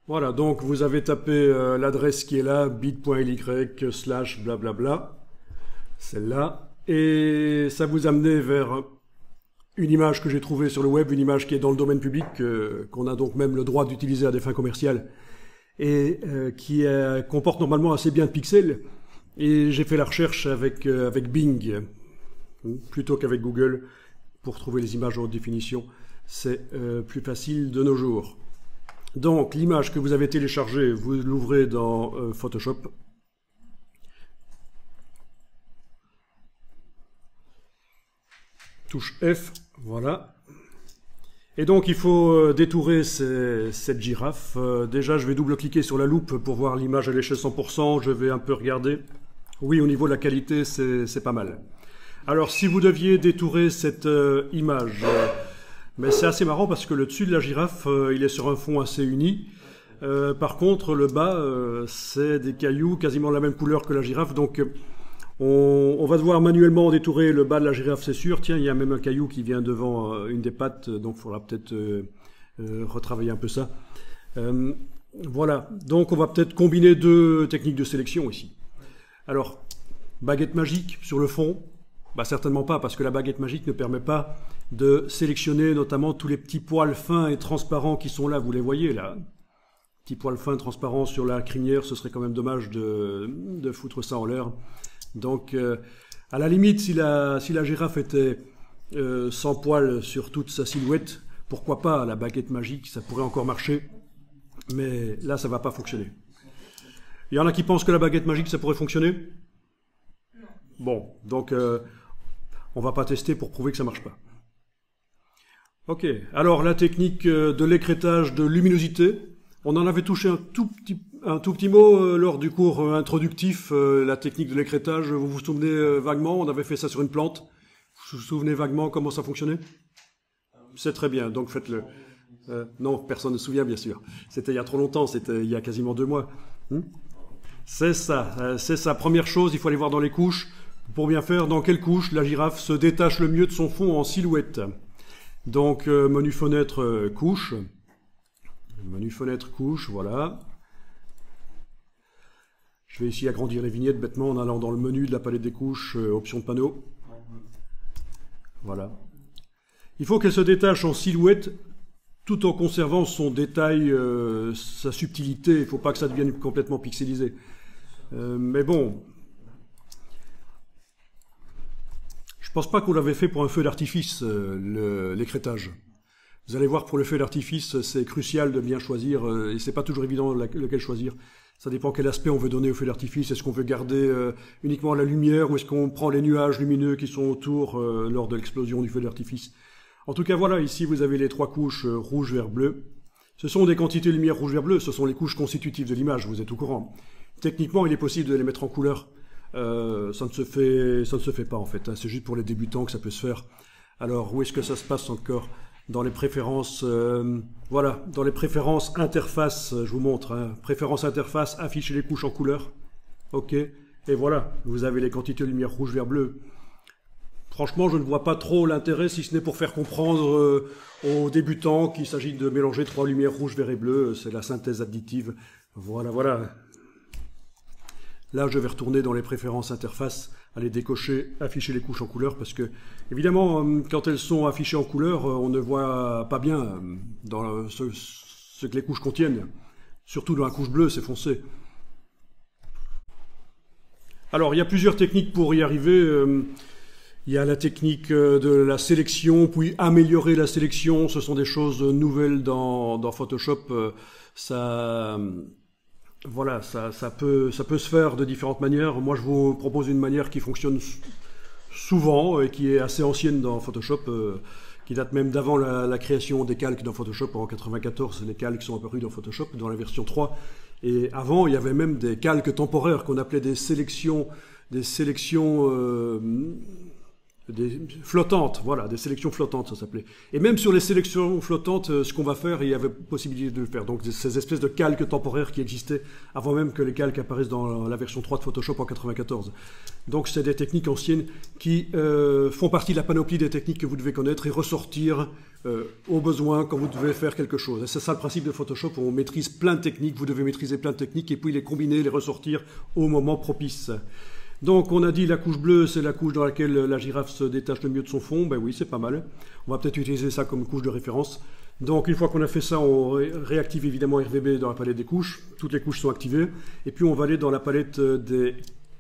Voilà, donc vous avez tapé l'adresse qui est là, bit.ly / blablabla, celle-là, et ça vous amenait vers une image que j'ai trouvée sur le web, une image qui est dans le domaine public, qu'on a donc même le droit d'utiliser à des fins commerciales, et qui comporte normalement assez bien de pixels. Et j'ai fait la recherche avec Bing, plutôt qu'avec Google, pour trouver les images en haute définition. C'est plus facile de nos jours. Donc l'image que vous avez téléchargée, vous l'ouvrez dans Photoshop. Touche F, voilà. Et donc il faut détourer cette girafe. Déjà je vais double-cliquer sur la loupe pour voir l'image à l'échelle 100%. Je vais un peu regarder. Oui, au niveau de la qualité, c'est pas mal. Alors si vous deviez détourer cette image, mais c'est assez marrant parce que le dessus de la girafe, il est sur un fond assez uni. Par contre, le bas, c'est des cailloux quasiment de la même couleur que la girafe. Donc on va devoir manuellement détourer le bas de la girafe, c'est sûr. Tiens, il y a même un caillou qui vient devant une des pattes, donc il faudra peut-être retravailler un peu ça. Voilà, donc on va peut-être combiner deux techniques de sélection ici. Alors, baguette magique sur le fond, bah certainement pas, parce que la baguette magique ne permet pas de sélectionner notamment tous les petits poils fins et transparents qui sont là, vous les voyez là. Petits poils fins transparents sur la crinière, ce serait quand même dommage de foutre ça en l'air. Donc, à la limite, si la girafe était sans poils sur toute sa silhouette, pourquoi pas la baguette magique, ça pourrait encore marcher, mais là, ça va pas fonctionner. Il y en a qui pensent que la baguette magique, ça pourrait fonctionner? Non. Bon, donc on va pas tester pour prouver que ça marche pas. Ok, alors la technique de l'écrêtage de luminosité, on en avait touché un tout petit mot lors du cours introductif, la technique de l'écrêtage, vous vous souvenez vaguement, on avait fait ça sur une plante, vous vous souvenez vaguement comment ça fonctionnait? C'est très bien, donc faites-le. Non, personne ne se souvient bien sûr, c'était il y a trop longtemps, c'était il y a quasiment 2 mois. C'est ça, première chose, il faut aller voir dans les couches, pour bien faire, dans quelle couche la girafe se détache le mieux de son fond en silhouette. Donc, menu fenêtre couche. Menu fenêtre couche, voilà. Je vais ici agrandir les vignettes bêtement en allant dans le menu de la palette des couches, option de panneau. Voilà. Il faut qu'elle se détache en silhouette tout en conservant son détail, sa subtilité. Il ne faut pas que ça devienne complètement pixelisé. Mais bon, je pense pas qu'on l'avait fait pour un feu d'artifice, l'écrêtage. Vous allez voir, pour le feu d'artifice, c'est crucial de bien choisir, et c'est pas toujours évident lequel choisir. Ça dépend quel aspect on veut donner au feu d'artifice. Est-ce qu'on veut garder uniquement la lumière, ou est-ce qu'on prend les nuages lumineux qui sont autour lors de l'explosion du feu d'artifice? En tout cas, voilà, ici vous avez les 3 couches rouge, vert, bleu. Ce sont des quantités de lumière rouge, vert, bleu, ce sont les couches constitutives de l'image, vous êtes au courant. Techniquement, il est possible de les mettre en couleur. Ça ne se fait pas en fait, hein. C'est juste pour les débutants que ça peut se faire. Alors, où est-ce que ça se passe encore? Dans les préférences, voilà, dans les préférences interface, je vous montre, hein. Préférences interface, afficher les couches en couleur. Ok, et voilà, vous avez les quantités de lumière rouge, vert, bleu. Franchement, je ne vois pas trop l'intérêt, si ce n'est pour faire comprendre aux débutants qu'il s'agit de mélanger 3 lumières rouge, vert et bleu. C'est la synthèse additive. Voilà, voilà. Là, je vais retourner dans les préférences interface, aller décocher, afficher les couches en couleur, parce que, évidemment, quand elles sont affichées en couleur, on ne voit pas bien dans ce que les couches contiennent. Surtout dans la couche bleue, c'est foncé. Alors, il y a plusieurs techniques pour y arriver. Il y a la technique de la sélection, puis améliorer la sélection. Ce sont des choses nouvelles dans Photoshop. Voilà, ça peut se faire de différentes manières. Moi, je vous propose une manière qui fonctionne souvent et qui est assez ancienne dans Photoshop, qui date même d'avant la création des calques dans Photoshop en 1994. Les calques sont apparus dans Photoshop dans la version 3. Et avant, il y avait même des calques temporaires qu'on appelait des sélections flottantes, voilà, des sélections flottantes, ça s'appelait. Et même sur les sélections flottantes, ce qu'on va faire, il y avait possibilité de le faire. Donc ces espèces de calques temporaires qui existaient avant même que les calques apparaissent dans la version 3 de Photoshop en 1994. Donc c'est des techniques anciennes qui font partie de la panoplie des techniques que vous devez connaître et ressortir au besoin quand vous devez faire quelque chose. Et c'est ça le principe de Photoshop, on maîtrise plein de techniques, vous devez maîtriser plein de techniques et puis les combiner, les ressortir au moment propice. Donc on a dit la couche bleue, c'est la couche dans laquelle la girafe se détache le mieux de son fond, ben oui c'est pas mal. On va peut-être utiliser ça comme couche de référence. Donc une fois qu'on a fait ça, on réactive évidemment RVB dans la palette des couches, toutes les couches sont activées, et puis on va aller dans la palette des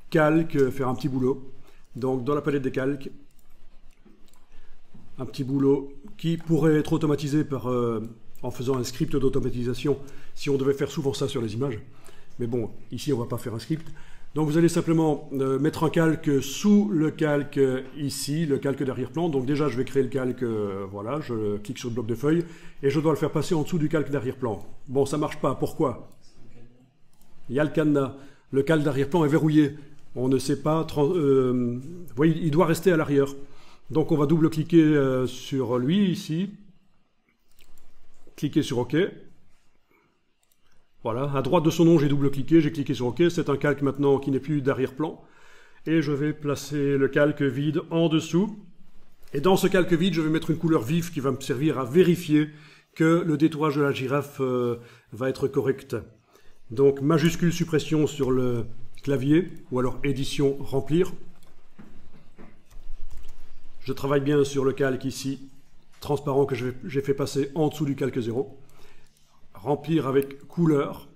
calques, faire un petit boulot. Donc dans la palette des calques, un petit boulot qui pourrait être automatisé en faisant un script d'automatisation si on devait faire souvent ça sur les images. Mais bon, ici on ne va pas faire un script. Donc vous allez simplement mettre un calque sous le calque ici, le calque d'arrière-plan. Donc déjà je vais créer le calque, voilà, je clique sur le bloc de feuilles et je dois le faire passer en dessous du calque d'arrière-plan. Bon, ça ne marche pas, pourquoi? Il y a le cadenas, le calque d'arrière-plan est verrouillé. On ne sait pas, vous voyez, il doit rester à l'arrière. Donc on va double-cliquer sur lui ici, cliquer sur OK. Voilà, à droite de son nom j'ai double-cliqué, j'ai cliqué sur OK, c'est un calque maintenant qui n'est plus d'arrière-plan. Et je vais placer le calque vide en dessous. Et dans ce calque vide, je vais mettre une couleur vive qui va me servir à vérifier que le détourage de la girafe va être correct. Donc majuscule suppression sur le clavier, ou alors édition remplir. Je travaille bien sur le calque ici, transparent que j'ai fait passer en dessous du calque 0. Remplir avec couleur.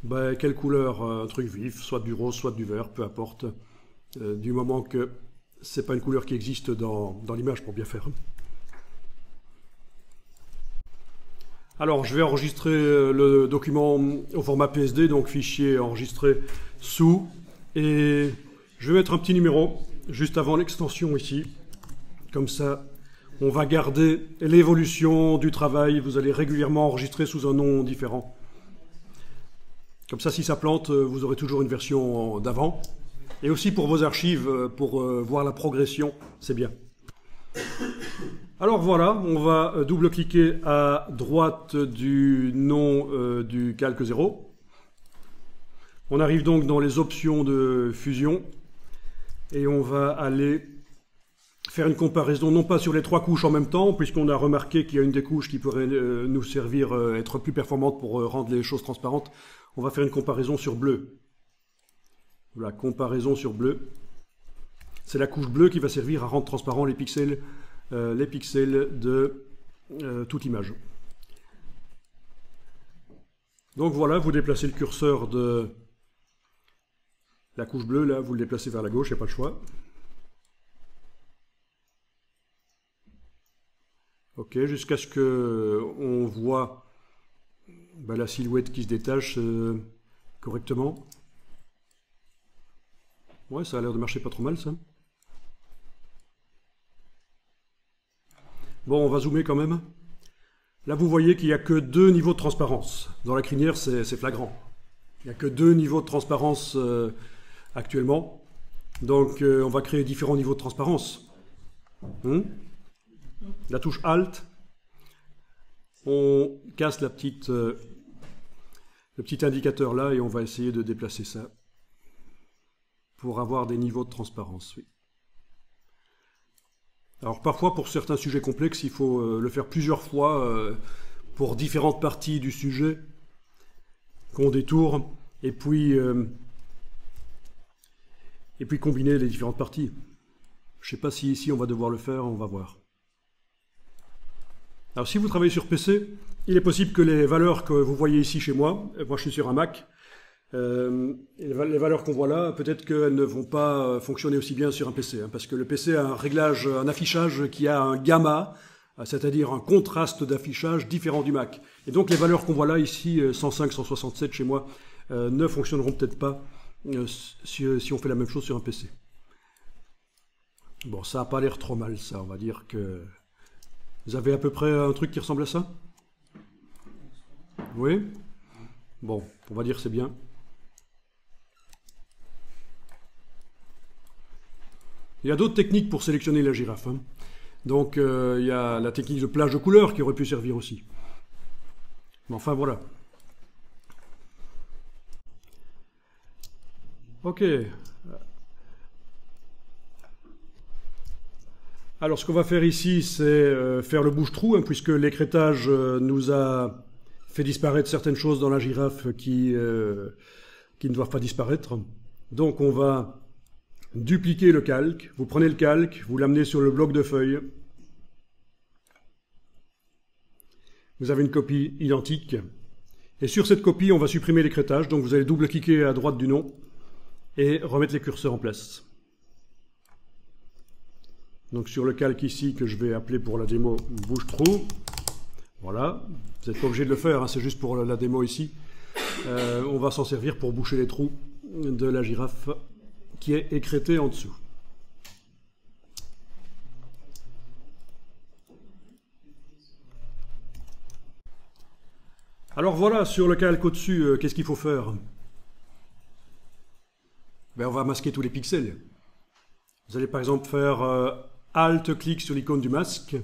Ben, quelle couleur? Un truc vif, soit du rose, soit du vert, peu importe. Du moment que c'est pas une couleur qui existe dans l'image pour bien faire. Alors, je vais enregistrer le document au format PSD, donc fichier enregistré sous. Et je vais mettre un petit numéro juste avant l'extension ici. Comme ça, on va garder l'évolution du travail. Vous allez régulièrement enregistrer sous un nom différent. Comme ça, si ça plante, vous aurez toujours une version d'avant. Et aussi pour vos archives, pour voir la progression, c'est bien. Alors voilà, on va double-cliquer à droite du nom du calque 0. On arrive donc dans les options de fusion. Et on va aller faire une comparaison, non pas sur les 3 couches en même temps, puisqu'on a remarqué qu'il y a une des couches qui pourrait nous servir, être plus performante pour rendre les choses transparentes. On va faire une comparaison sur bleu. Voilà, comparaison sur bleu. C'est la couche bleue qui va servir à rendre transparent les pixels de toute image. Donc voilà, vous déplacez le curseur de la couche bleue, là, vous le déplacez vers la gauche, il n'y a pas le choix. Ok, jusqu'à ce qu'on voit la silhouette qui se détache correctement. Ouais, ça a l'air de marcher pas trop mal, ça. Bon, on va zoomer quand même. Là, vous voyez qu'il n'y a que 2 niveaux de transparence. Dans la crinière, c'est flagrant. Il n'y a que 2 niveaux de transparence actuellement. Donc, on va créer différents niveaux de transparence. La touche Alt, on casse le petit indicateur là et on va essayer de déplacer ça pour avoir des niveaux de transparence. Oui. Alors parfois pour certains sujets complexes, il faut le faire plusieurs fois pour différentes parties du sujet qu'on détourne et puis combiner les différentes parties. Je ne sais pas si ici on va devoir le faire, on va voir. Alors si vous travaillez sur PC, il est possible que les valeurs que vous voyez ici chez moi je suis sur un Mac, les valeurs qu'on voit là, peut-être qu'elles ne vont pas fonctionner aussi bien sur un PC, parce que le PC a un réglage, un affichage qui a un gamma, c'est-à-dire un contraste d'affichage différent du Mac. Et donc les valeurs qu'on voit là, ici, 105, 167 chez moi, ne fonctionneront peut-être pas si on fait la même chose sur un PC. Bon, ça n'a pas l'air trop mal, ça, on va dire que... Vous avez à peu près un truc qui ressemble à ça? Oui? Bon, on va dire que c'est bien. Il y a d'autres techniques pour sélectionner la girafe. Donc, il y a la technique de plage de couleurs qui aurait pu servir aussi. Mais enfin, voilà. Ok. Alors ce qu'on va faire ici, c'est faire le bouche-trou, hein, puisque l'écrêtage nous a fait disparaître certaines choses dans la girafe qui ne doivent pas disparaître. Donc on va dupliquer le calque. Vous prenez le calque, vous l'amenez sur le bloc de feuilles. Vous avez une copie identique. Et sur cette copie, on va supprimer l'écrêtage. Donc vous allez double-cliquer à droite du nom et remettre les curseurs en place. Donc sur le calque ici, que je vais appeler pour la démo bouche-trou. Voilà, vous n'êtes pas obligé de le faire, hein, c'est juste pour la démo ici. On va s'en servir pour boucher les trous de la girafe qui est écrêtée en dessous. Alors voilà, sur le calque au-dessus, qu'est-ce qu'il faut faire? Ben, on va masquer tous les pixels. Vous allez par exemple faire Alt-clic sur l'icône du masque,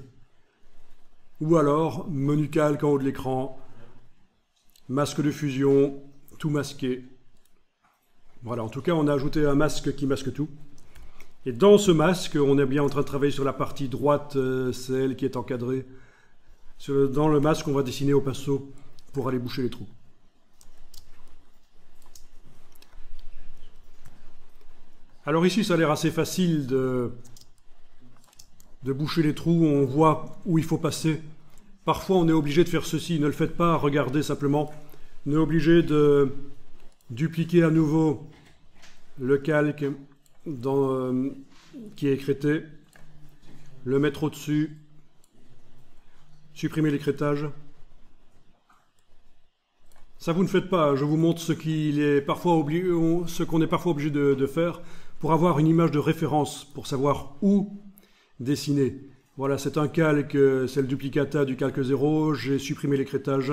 ou alors menu calque en haut de l'écran, masque de fusion, tout masqué. Voilà, en tout cas on a ajouté un masque qui masque tout. Et dans ce masque, on est bien en train de travailler sur la partie droite, c'est elle qui est encadrée. Dans le masque, on va dessiner au pinceau pour aller boucher les trous. Alors ici, ça a l'air assez facile de boucher les trous, on voit où il faut passer. Parfois, on est obligé de faire ceci, ne le faites pas, regardez simplement. On est obligé de dupliquer à nouveau le calque qui est écrêté, le mettre au-dessus, supprimer l'écrêtage. Ça, vous ne faites pas, je vous montre ce qu'on est parfois obligé de faire pour avoir une image de référence, pour savoir où dessiner. Voilà, c'est un calque, c'est le duplicata du calque 0, j'ai supprimé l'écrêtage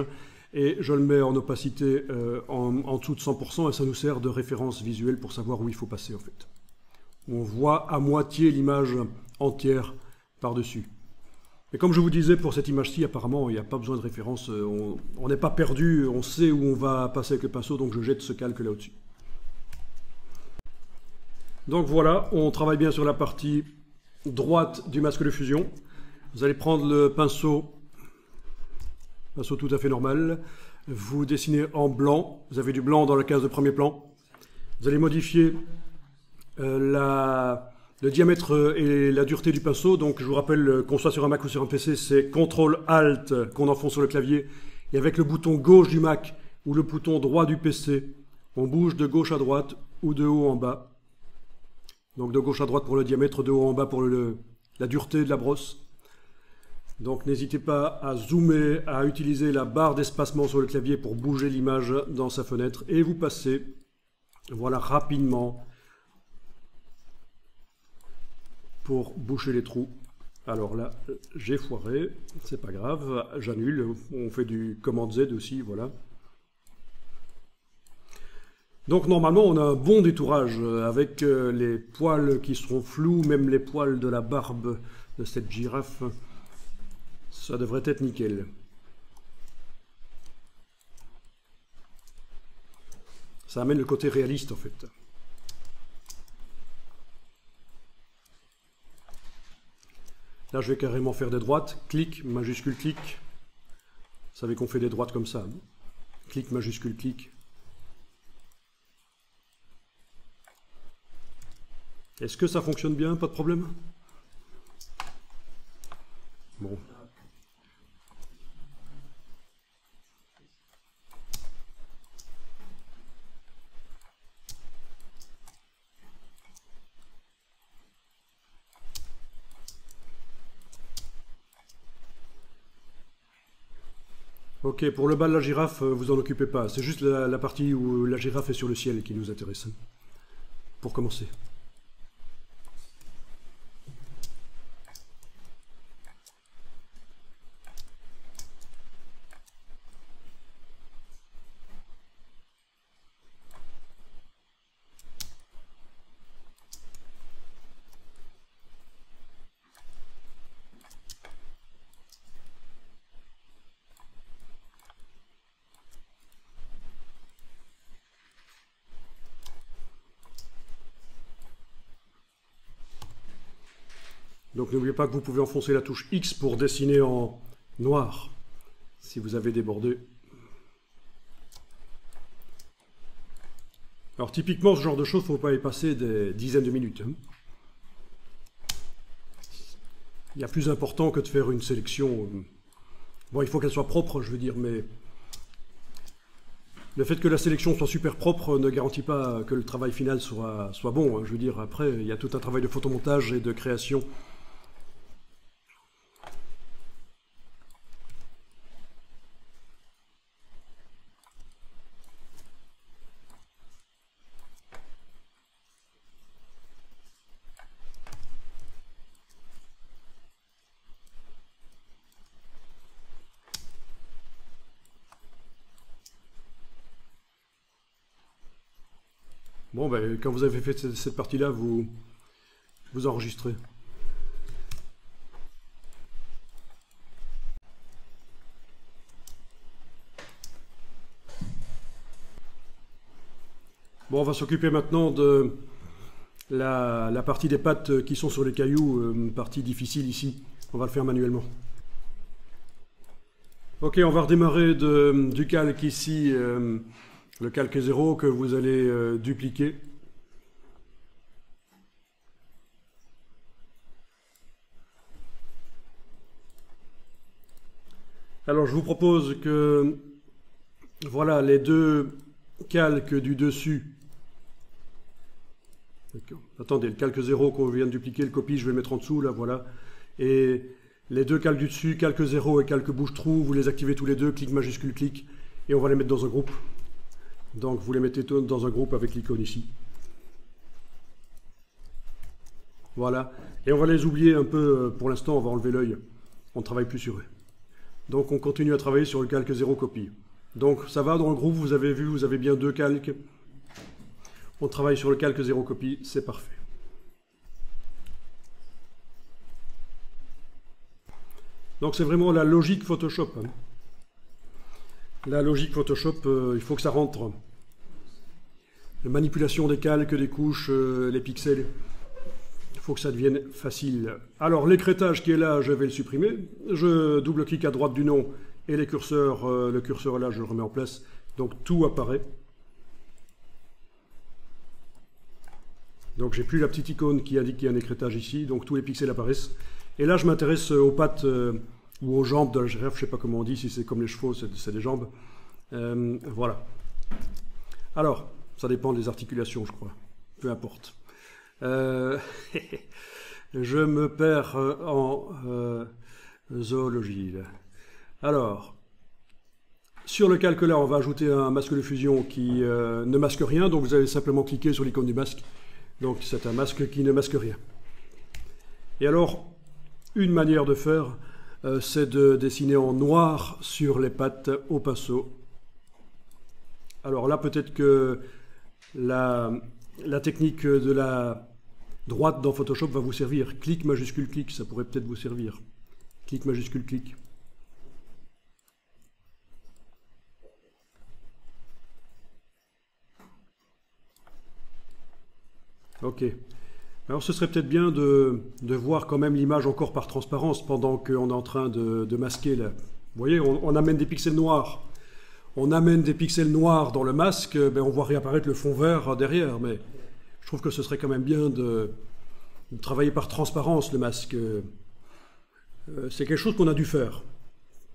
et je le mets en opacité en dessous de 100% et ça nous sert de référence visuelle pour savoir où il faut passer en fait. On voit à moitié l'image entière par-dessus. Et comme je vous disais, pour cette image-ci, apparemment, il n'y a pas besoin de référence, on n'est pas perdu, on sait où on va passer avec le pinceau, donc je jette ce calque là au-dessus. Donc voilà, on travaille bien sur la partie droite du masque de fusion. Vous allez prendre le pinceau tout à fait normal, vous dessinez en blanc, vous avez du blanc dans la case de premier plan, vous allez modifier le diamètre et la dureté du pinceau, donc je vous rappelle qu'on soit sur un Mac ou sur un PC, c'est CTRL-ALT qu'on enfonce sur le clavier, et avec le bouton gauche du Mac ou le bouton droit du PC, on bouge de gauche à droite ou de haut en bas. Donc de gauche à droite pour le diamètre, de haut en bas pour la dureté de la brosse. Donc n'hésitez pas à zoomer, à utiliser la barre d'espacement sur le clavier pour bouger l'image dans sa fenêtre. Et vous passez, voilà, rapidement pour boucher les trous. Alors là, j'ai foiré, c'est pas grave, j'annule. On fait du commande Z aussi, voilà. Donc normalement on a un bon détourage avec les poils qui seront flous, même les poils de la barbe de cette girafe, ça devrait être nickel. Ça amène le côté réaliste en fait. Là je vais carrément faire des droites, clic, majuscule, clic. Vous savez qu'on fait des droites comme ça, hein. Clic, majuscule, clic. Est-ce que ça fonctionne bien? Pas de problème? Bon. Ok, pour le bas de la girafe, vous en occupez pas. C'est juste la partie où la girafe est sur le ciel qui nous intéresse. Pour commencer. Donc n'oubliez pas que vous pouvez enfoncer la touche X pour dessiner en noir, si vous avez débordé. Alors typiquement, ce genre de choses, il ne faut pas y passer des dizaines de minutes. Il y a plus important que de faire une sélection. Bon, il faut qu'elle soit propre, je veux dire, mais le fait que la sélection soit super propre ne garantit pas que le travail final soit bon. Je veux dire, après, il y a tout un travail de photomontage et de création. Bon, ben, quand vous avez fait cette partie-là, vous enregistrez. Bon, on va s'occuper maintenant de la partie des pattes qui sont sur les cailloux, une partie difficile ici. On va le faire manuellement. Ok, on va redémarrer du calque ici. Le calque 0 que vous allez dupliquer. Alors je vous propose que voilà les deux calques du dessus. Attendez, le calque 0 qu'on vient de dupliquer, le copie, je vais le mettre en dessous, là, voilà. Et les deux calques du dessus, calque 0 et calque bouche-trou, vous les activez tous les deux, clic majuscule, clic, et on va les mettre dans un groupe. Donc vous les mettez dans un groupe avec l'icône ici. Voilà. Et on va les oublier un peu pour l'instant, on va enlever l'œil. On ne travaille plus sur eux. Donc on continue à travailler sur le calque 0 copie. Donc ça va dans le groupe, vous avez vu, vous avez bien deux calques. On travaille sur le calque 0 copie, c'est parfait. Donc c'est vraiment la logique Photoshop. La logique Photoshop, il faut que ça rentre. La manipulation des calques, des couches, les pixels, il faut que ça devienne facile. Alors l'écrêtage qui est là, je vais le supprimer. Je double-clique à droite du nom et le curseur est là, je le remets en place. Donc tout apparaît. Donc j'ai plus la petite icône qui indique qu'il y a un écrêtage ici, donc tous les pixels apparaissent. Et là je m'intéresse aux pattes ou aux jambes de la girafe, je ne sais pas comment on dit, si c'est comme les chevaux, c'est des jambes. Voilà. Alors, ça dépend des articulations, je crois. Peu importe. Je me perds en zoologie. Là. Alors, sur le calque là, on va ajouter un masque de fusion qui ne masque rien, donc vous allez simplement cliquer sur l'icône du masque. Donc c'est un masque qui ne masque rien. Et alors, une manière de faire, c'est de dessiner en noir sur les pattes au pinceau. Alors là, peut-être que la technique de la droite dans Photoshop va vous servir. Clic majuscule clic, ça pourrait peut-être vous servir. Clic majuscule clic. Ok. Alors ce serait peut-être bien de voir quand même l'image encore par transparence pendant qu'on est en train de masquer là. Vous voyez, on amène des pixels noirs. On amène des pixels noirs dans le masque, ben on voit réapparaître le fond vert derrière, mais je trouve que ce serait quand même bien de travailler par transparence le masque. C'est quelque chose qu'on a dû faire.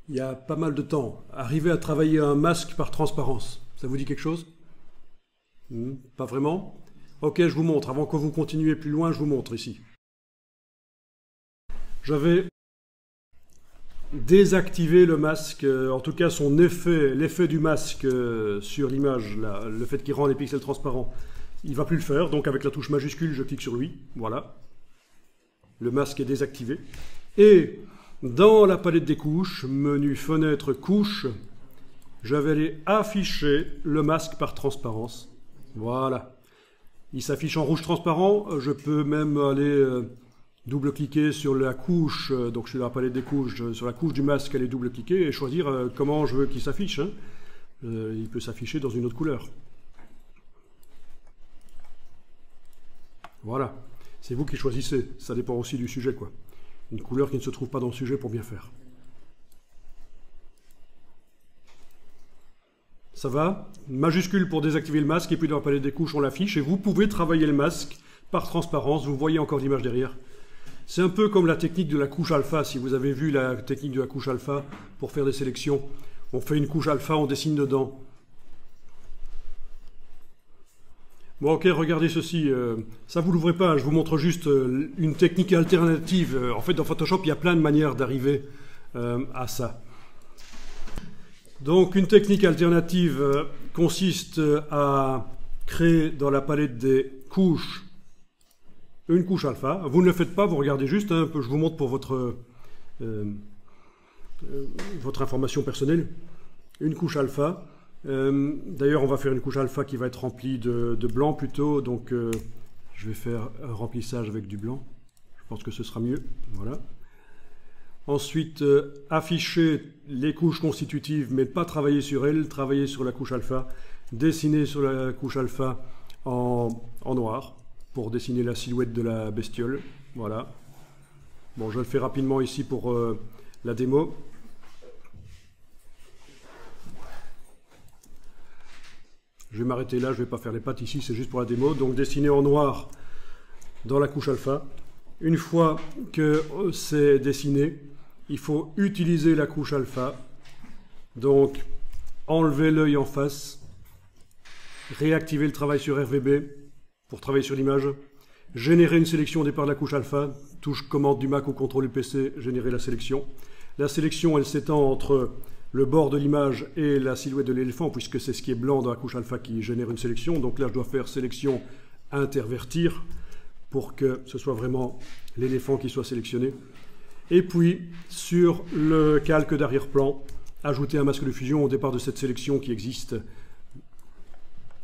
Il y a pas mal de temps. Arriver à travailler un masque par transparence. Ça vous dit quelque chose? Pas vraiment? Ok, je vous montre. Avant que vous continuiez plus loin, je vous montre ici. Je vais désactiver le masque, en tout cas son effet, l'effet du masque sur l'image, le fait qu'il rend les pixels transparents. Il ne va plus le faire, donc avec la touche majuscule, je clique sur lui. Voilà. Le masque est désactivé. Et dans la palette des couches, menu fenêtre couche, je vais aller afficher le masque par transparence. Voilà. Il s'affiche en rouge transparent. Je peux même aller double-cliquer sur la couche, donc sur la palette des couches, sur la couche du masque, aller double-cliquer et choisir comment je veux qu'il s'affiche. Hein. Il peut s'afficher dans une autre couleur. Voilà. C'est vous qui choisissez. Ça dépend aussi du sujet, quoi. Une couleur qui ne se trouve pas dans le sujet pour bien faire. Ça va? Majuscule pour désactiver le masque, et puis dans la palette des couches, on l'affiche, et vous pouvez travailler le masque par transparence, vous voyez encore l'image derrière. C'est un peu comme la technique de la couche alpha, si vous avez vu la technique de la couche alpha pour faire des sélections. On fait une couche alpha, on dessine dedans. Bon, ok, regardez ceci. Ça, vous l'ouvrez pas, hein, je vous montre juste une technique alternative. En fait, dans Photoshop, il y a plein de manières d'arriver à ça. Donc, une technique alternative consiste à créer dans la palette des couches une couche alpha. Vous ne le faites pas, vous regardez juste. Hein, je vous montre pour votre information personnelle. Une couche alpha. D'ailleurs, on va faire une couche alpha qui va être remplie de blanc plutôt. Donc, je vais faire un remplissage avec du blanc. Je pense que ce sera mieux. Voilà. Ensuite, afficher les couches constitutives, mais pas travailler sur elles, travailler sur la couche alpha, dessiner sur la couche alpha en noir pour dessiner la silhouette de la bestiole. Voilà. Bon, je le fais rapidement ici pour la démo. Je vais m'arrêter là, je ne vais pas faire les pattes ici, c'est juste pour la démo. Donc, dessiner en noir dans la couche alpha. Une fois que c'est dessiné, il faut utiliser la couche alpha. Donc, enlever l'œil en face, réactiver le travail sur RVB pour travailler sur l'image, générer une sélection au départ de la couche alpha, touche commande du Mac ou contrôle du PC, générer la sélection. La sélection, elle s'étend entre le bord de l'image et la silhouette de l'éléphant, puisque c'est ce qui est blanc dans la couche alpha qui génère une sélection. Donc là, je dois faire sélection intervertir pour que ce soit vraiment l'éléphant qui soit sélectionné. Et puis, sur le calque d'arrière-plan, ajouter un masque de fusion au départ de cette sélection qui existe.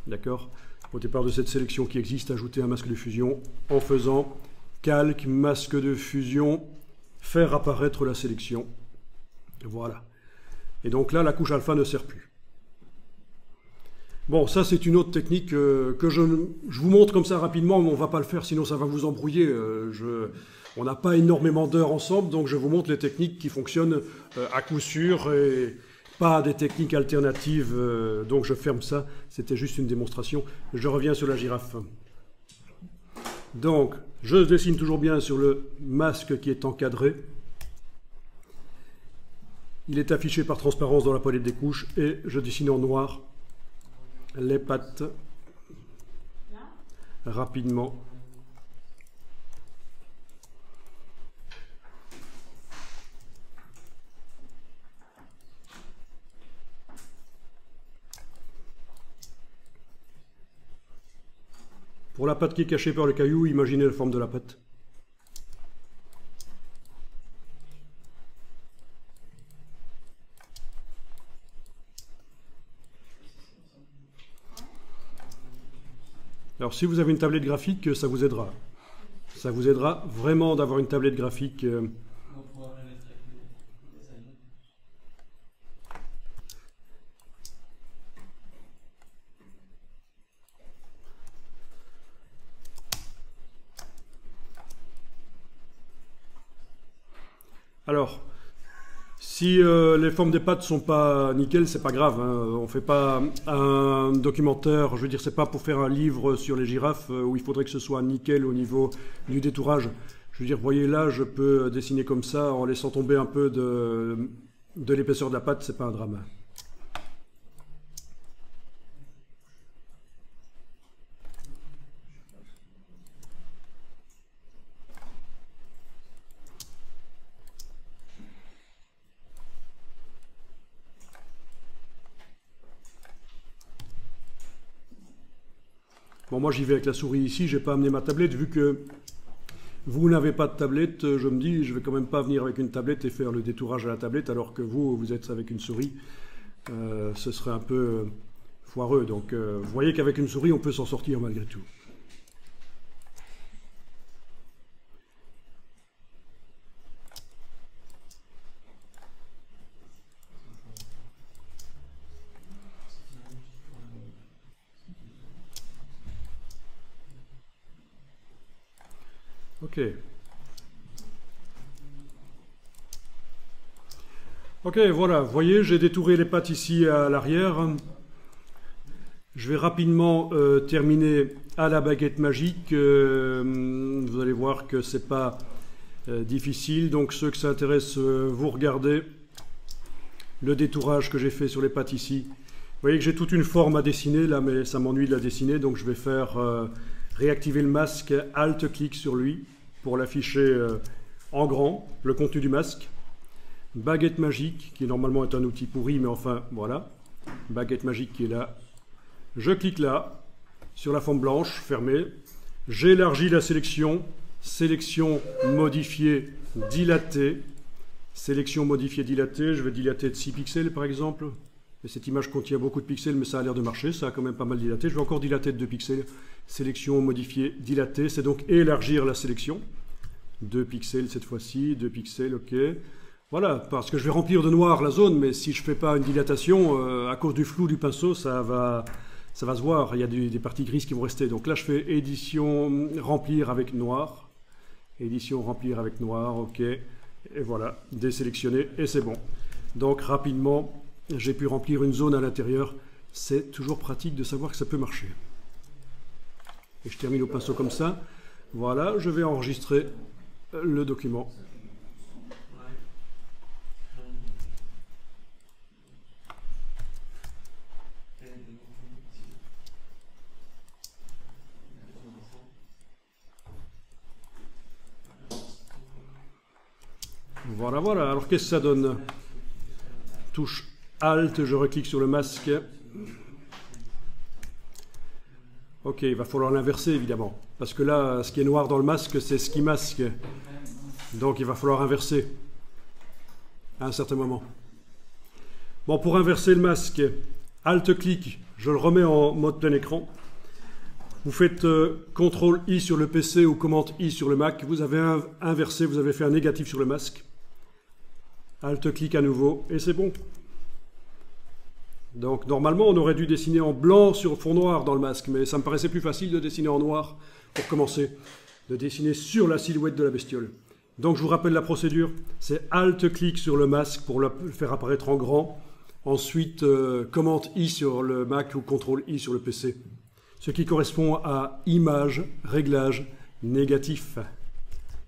D'accord? Au départ de cette sélection qui existe, ajouter un masque de fusion en faisant calque, masque de fusion, faire apparaître la sélection. Voilà. Et donc là, la couche alpha ne sert plus. Bon, ça c'est une autre technique que je vous montre comme ça rapidement, mais on ne va pas le faire, sinon ça va vous embrouiller. On n'a pas énormément d'heures ensemble, donc je vous montre les techniques qui fonctionnent à coup sûr et pas des techniques alternatives. Donc je ferme ça, c'était juste une démonstration. Je reviens sur la girafe. Donc, je dessine toujours bien sur le masque qui est encadré. Il est affiché par transparence dans la palette des couches et je dessine en noir les pattes rapidement. Pour la patte qui est cachée par le caillou, imaginez la forme de la patte. Alors si vous avez une tablette graphique, ça vous aidera. Ça vous aidera vraiment d'avoir une tablette graphique. Alors, si les formes des pattes sont pas nickel, c'est pas grave. Hein. On fait pas un documentaire, je veux dire, c'est pas pour faire un livre sur les girafes où il faudrait que ce soit nickel au niveau du détourage. Je veux dire, voyez là, je peux dessiner comme ça en laissant tomber un peu de l'épaisseur de la patte, c'est pas un drame. Bon, moi j'y vais avec la souris ici, j'ai pas amené ma tablette, vu que vous n'avez pas de tablette, je me dis, je vais quand même pas venir avec une tablette et faire le détourage à la tablette, alors que vous êtes avec une souris, ce serait un peu foireux. Donc vous voyez qu'avec une souris, on peut s'en sortir malgré tout. Ok. Ok, voilà, vous voyez, j'ai détouré les pattes ici à l'arrière. Je vais rapidement terminer à la baguette magique. Vous allez voir que c'est pas difficile. Donc ceux que ça intéresse, vous regardez le détourage que j'ai fait sur les pattes ici. Vous voyez que j'ai toute une forme à dessiner là, mais ça m'ennuie de la dessiner. Donc je vais faire réactiver le masque, Alt-clic sur lui pour l'afficher en grand, le contenu du masque. Baguette magique, qui normalement est un outil pourri, mais enfin, voilà. Baguette magique qui est là. Je clique là, sur la forme blanche, fermée. J'élargis la sélection. Sélection modifiée, dilatée. Sélection modifiée, dilatée. Je vais dilater de 6 pixels, par exemple. Et cette image contient beaucoup de pixels, mais ça a l'air de marcher. Ça a quand même pas mal dilaté. Je vais encore dilater de 2 pixels. Sélection modifiée, dilatée. C'est donc élargir la sélection. 2 pixels cette fois-ci. 2 pixels, ok. Voilà, parce que je vais remplir de noir la zone, mais si je ne fais pas une dilatation, à cause du flou du pinceau, ça va se voir. Il y a des parties grises qui vont rester. Donc là, je fais édition remplir avec noir. Édition remplir avec noir, ok. Et voilà, désélectionner, et c'est bon. Donc rapidement, j'ai pu remplir une zone à l'intérieur. C'est toujours pratique de savoir que ça peut marcher. Et je termine au pinceau comme ça. Voilà, je vais enregistrer le document. Voilà, voilà. Alors, qu'est-ce que ça donne? Touche Alt, je reclique sur le masque. Ok, il va falloir l'inverser, évidemment. Parce que là, ce qui est noir dans le masque, c'est ce qui masque. Donc, il va falloir inverser à un certain moment. Bon, pour inverser le masque, Alt-clic, je le remets en mode plein écran. Vous faites CTRL-I sur le PC ou Commande-I sur le Mac. Vous avez inversé, vous avez fait un négatif sur le masque. Alt-clic à nouveau, et c'est bon. Donc, normalement, on aurait dû dessiner en blanc sur fond noir dans le masque, mais ça me paraissait plus facile de dessiner en noir, pour commencer, de dessiner sur la silhouette de la bestiole. Donc, je vous rappelle la procédure, c'est Alt-clic sur le masque pour le faire apparaître en grand, ensuite, Commande-I sur le Mac ou CTRL-I sur le PC, ce qui correspond à Image, Réglage, Négatif.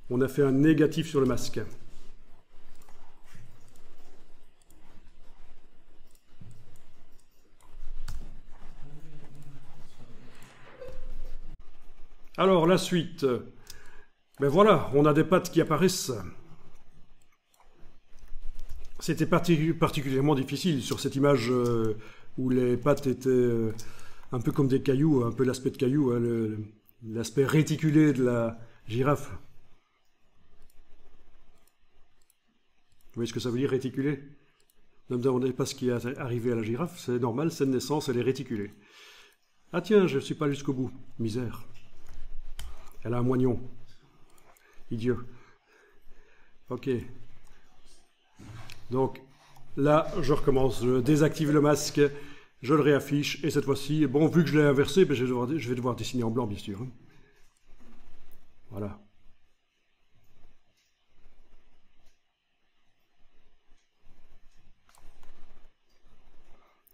On a fait un négatif sur le masque. Alors, la suite. Ben voilà, on a des pattes qui apparaissent. C'était particulièrement difficile sur cette image où les pattes étaient un peu comme des cailloux, un peu l'aspect de cailloux, hein, l'aspect réticulé de la girafe. Vous voyez ce que ça veut dire, réticulé? Ne me demandez pas ce qui est arrivé à la girafe, c'est normal, c'est de naissance, elle est réticulée. Ah tiens, je ne suis pas jusqu'au bout. Misère. Elle a un moignon. Idiot. Ok. Donc, là, je recommence. Je désactive le masque, je le réaffiche, et cette fois-ci, bon, vu que je l'ai inversé, ben, je vais devoir dessiner en blanc, bien sûr. Voilà.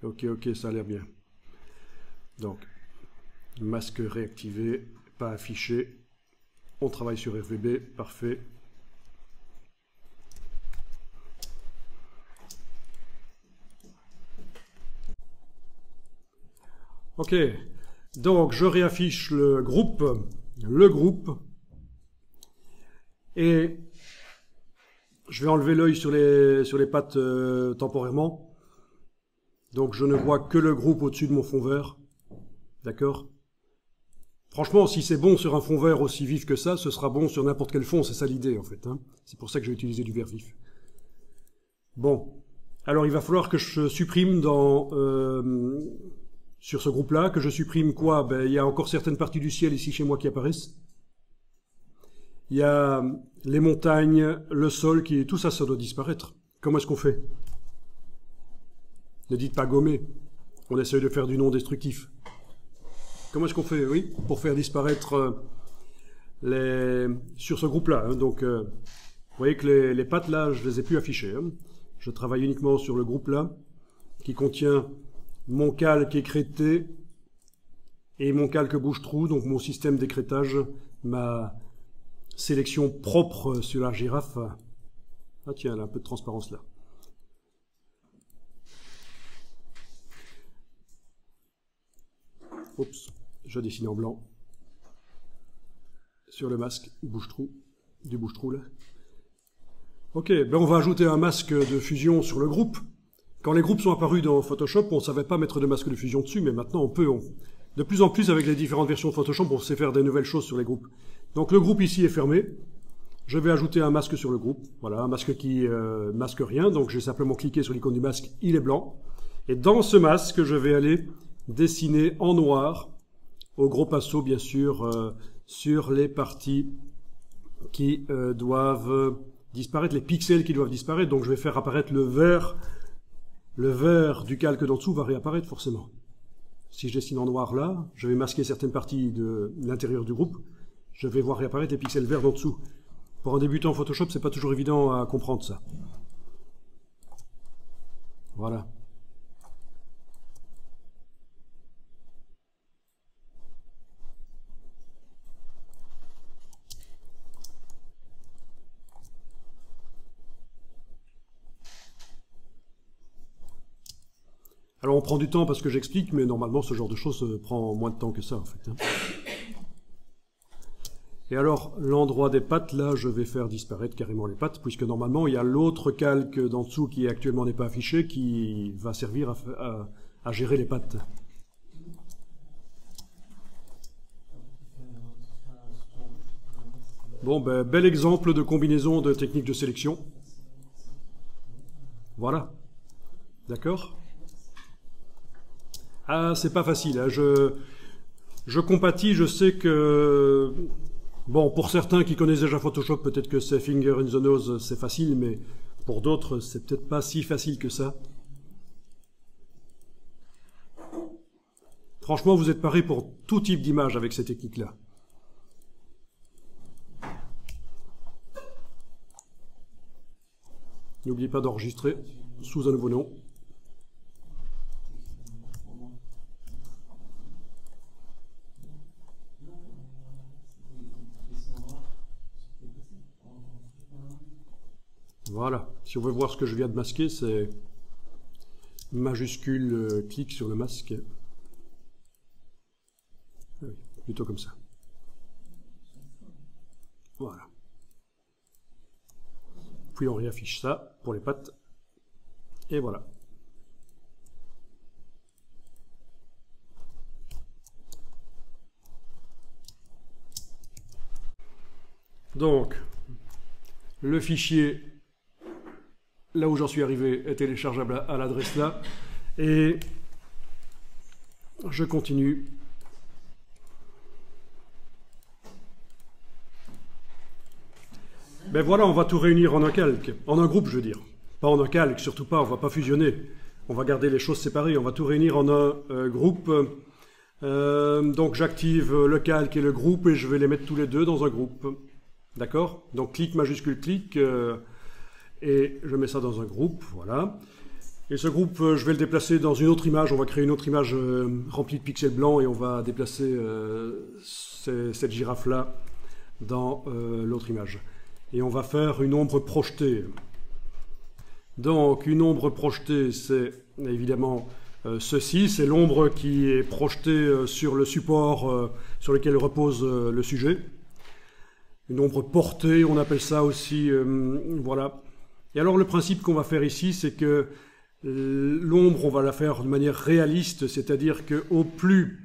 Ok, ok, ça a l'air bien. Donc, masque réactivé, pas affiché. On travaille sur RVB, parfait. Ok, donc je réaffiche le groupe, et je vais enlever l'œil sur les pattes temporairement. Donc je ne vois que le groupe au-dessus de mon fond vert, d'accord? Franchement, si c'est bon sur un fond vert aussi vif que ça, ce sera bon sur n'importe quel fond, c'est ça l'idée en fait. Hein. C'est pour ça que j'ai utilisé du vert vif. Bon, alors il va falloir que je supprime sur ce groupe-là, que je supprime quoi? Ben, il y a encore certaines parties du ciel ici chez moi qui apparaissent. Il y a les montagnes, le sol, tout ça, ça doit disparaître. Comment est-ce qu'on fait? Ne dites pas gommer. On essaye de faire du non destructif. Comment est-ce qu'on fait, oui, pour faire disparaître sur ce groupe-là, hein, donc, vous voyez que les pattes, là, je les ai plus affichées. Hein. Je travaille uniquement sur le groupe là, qui contient mon calque écrété et mon calque bouche-trou, donc mon système d'écrétage, ma sélection propre sur la girafe. Ah tiens, elle a un peu de transparence là. Oups, je dessine en blanc sur le masque bouche-trou, du bouche-trou là. Ok, ben on va ajouter un masque de fusion sur le groupe. Quand les groupes sont apparus dans Photoshop, on ne savait pas mettre de masque de fusion dessus, mais maintenant on peut. De plus en plus, avec les différentes versions de Photoshop, on sait faire des nouvelles choses sur les groupes. Donc le groupe ici est fermé. Je vais ajouter un masque sur le groupe. Voilà, un masque qui masque rien. Donc j'ai simplement cliqué sur l'icône du masque, il est blanc. Et dans ce masque, je vais aller dessiner en noir, au gros pinceau bien sûr, sur les parties qui doivent disparaître, les pixels qui doivent disparaître. Donc je vais faire apparaître le vert. Le vert du calque d'en dessous va réapparaître forcément. Si je dessine en noir là, je vais masquer certaines parties de l'intérieur du groupe. Je vais voir réapparaître les pixels verts d'en dessous. Pour un débutant en Photoshop, c'est pas toujours évident à comprendre ça. Voilà. Alors on prend du temps parce que j'explique, mais normalement ce genre de choses prend moins de temps que ça en fait. Et alors l'endroit des pattes, là je vais faire disparaître carrément les pattes, puisque normalement il y a l'autre calque d'en dessous qui actuellement n'est pas affiché, qui va servir à gérer les pattes. Bon, ben, bel exemple de combinaison de techniques de sélection. Voilà. D'accord ? Ah, c'est pas facile. Hein. Je compatis, je sais que... Bon, pour certains qui connaissent déjà Photoshop, peut-être que c'est finger in the nose, c'est facile, mais pour d'autres, c'est peut-être pas si facile que ça. Franchement, vous êtes paré pour tout type d'image avec ces techniques-là. N'oubliez pas d'enregistrer sous un nouveau nom. Voilà, si on veut voir ce que je viens de masquer, c'est majuscule clic sur le masque. Oui, plutôt comme ça. Voilà. Puis on réaffiche ça pour les pattes. Et voilà. Donc, le fichier, là où j'en suis arrivé, est téléchargeable à l'adresse là. Et je continue. Ben voilà, on va tout réunir en un calque, en un groupe je veux dire. Pas en un calque, surtout pas, on va pas fusionner. On va garder les choses séparées, on va tout réunir en un groupe. Donc j'active le calque et le groupe et je vais les mettre tous les deux dans un groupe. D'accord? Donc clic, majuscule, clic, et je mets ça dans un groupe, voilà. Et ce groupe, je vais le déplacer dans une autre image, on va créer une autre image remplie de pixels blancs et on va déplacer cette girafe-là dans l'autre image. Et on va faire une ombre projetée. Donc une ombre projetée, c'est évidemment ceci, c'est l'ombre qui est projetée sur le support sur lequel repose le sujet. Une ombre portée, on appelle ça aussi, voilà. Et alors le principe qu'on va faire ici, c'est que l'ombre, on va la faire de manière réaliste, c'est-à-dire qu'au plus